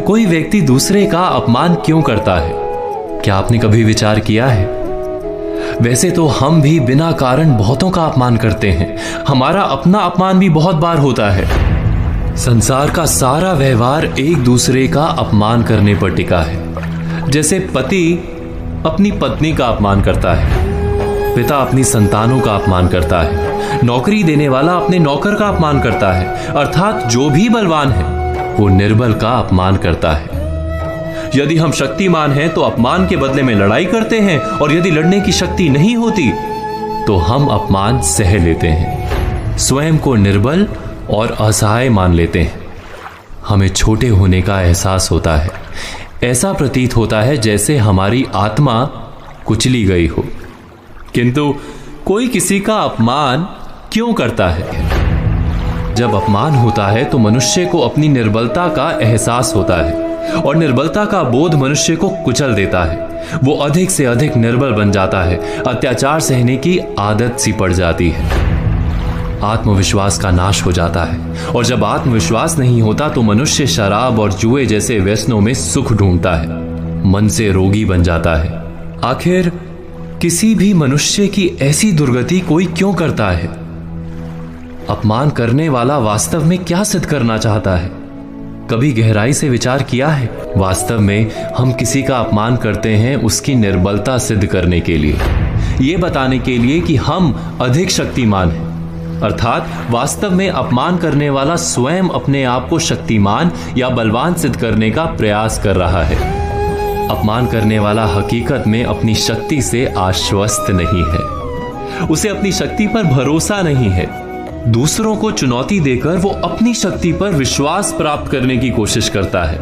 कोई व्यक्ति दूसरे का अपमान क्यों करता है? क्या आपने कभी विचार किया है? वैसे तो हम भी बिना कारण बहुतों का अपमान करते हैं। हमारा अपना अपमान भी बहुत बार होता है। संसार का सारा व्यवहार एक दूसरे का अपमान करने पर टिका है। जैसे पति अपनी पत्नी का अपमान करता है, पिता अपनी संतानों का अपमान करता है, नौकरी देने वाला अपने नौकर का अपमान करता है, अर्थात जो भी बलवान है वो निर्बल का अपमान करता है। यदि हम शक्तिमान हैं तो अपमान के बदले में लड़ाई करते हैं, और यदि लड़ने की शक्ति नहीं होती तो हम अपमान सह लेते हैं, स्वयं को निर्बल और असहाय मान लेते हैं। हमें छोटे होने का एहसास होता है। ऐसा प्रतीत होता है जैसे हमारी आत्मा कुचली गई हो। किंतु कोई किसी का अपमान क्यों करता है? जब अपमान होता है तो मनुष्य को अपनी निर्बलता का एहसास होता है, और निर्बलता का बोध मनुष्य को कुचल देता है। वो अधिक से अधिक निर्बल बन जाता है, अत्याचार सहने की आदत सी पड़ जाती है, आत्मविश्वास का नाश हो जाता है। और जब आत्मविश्वास नहीं होता तो मनुष्य शराब और जुए जैसे व्यसनों में सुख ढूंढता है, मन से रोगी बन जाता है। आखिर किसी भी मनुष्य की ऐसी दुर्गति कोई क्यों करता है? अपमान करने वाला वास्तव में क्या सिद्ध करना चाहता है? कभी गहराई से विचार किया है? वास्तव में हम किसी का अपमान करते हैं उसकी निर्बलता सिद्ध करने के लिए, ये बताने के लिए कि हम अधिक शक्तिमान हैं। अर्थात वास्तव में अपमान करने वाला स्वयं अपने आप को शक्तिमान या बलवान सिद्ध करने का प्रयास कर रहा है। अपमान करने वाला हकीकत में अपनी शक्ति से आश्वस्त नहीं है, उसे अपनी शक्ति पर भरोसा नहीं है। दूसरों को चुनौती देकर वो अपनी शक्ति पर विश्वास प्राप्त करने की कोशिश करता है।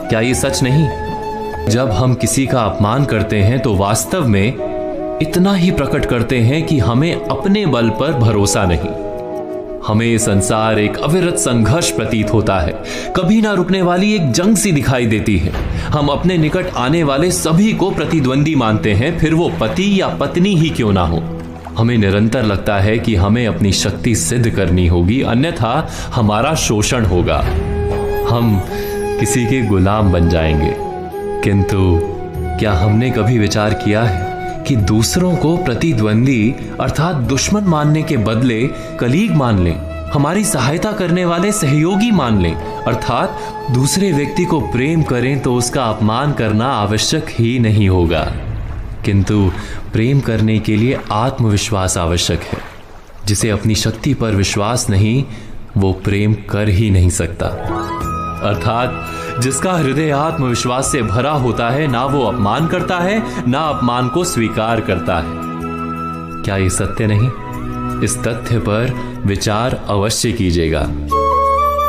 क्या ये सच नहीं? जब हम किसी का अपमान करते हैं तो वास्तव में इतना ही प्रकट करते हैं कि हमें अपने बल पर भरोसा नहीं। हमें ये संसार एक अविरत संघर्ष प्रतीत होता है, कभी ना रुकने वाली एक जंग सी दिखाई देती है। हम अपने निकट आने वाले सभी को प्रतिद्वंदी मानते हैं, फिर वो पति या पत्नी ही क्यों ना हो। हमें निरंतर लगता है कि हमें अपनी शक्ति सिद्ध करनी होगी, अन्यथा हमारा शोषण होगा, हम किसी के गुलाम बन जाएंगे। किंतु क्या हमने कभी विचार किया है कि दूसरों को प्रतिद्वंदी अर्थात दुश्मन मानने के बदले कलीग मान लें, हमारी सहायता करने वाले सहयोगी मान लें, अर्थात दूसरे व्यक्ति को प्रेम करें तो उसका अपमान करना आवश्यक ही नहीं होगा। किंतु प्रेम करने के लिए आत्मविश्वास आवश्यक है। जिसे अपनी शक्ति पर विश्वास नहीं, वो प्रेम कर ही नहीं सकता। अर्थात जिसका हृदय आत्मविश्वास से भरा होता है, ना वो अपमान करता है, ना अपमान को स्वीकार करता है। क्या ये सत्य नहीं? इस तथ्य पर विचार अवश्य कीजिएगा।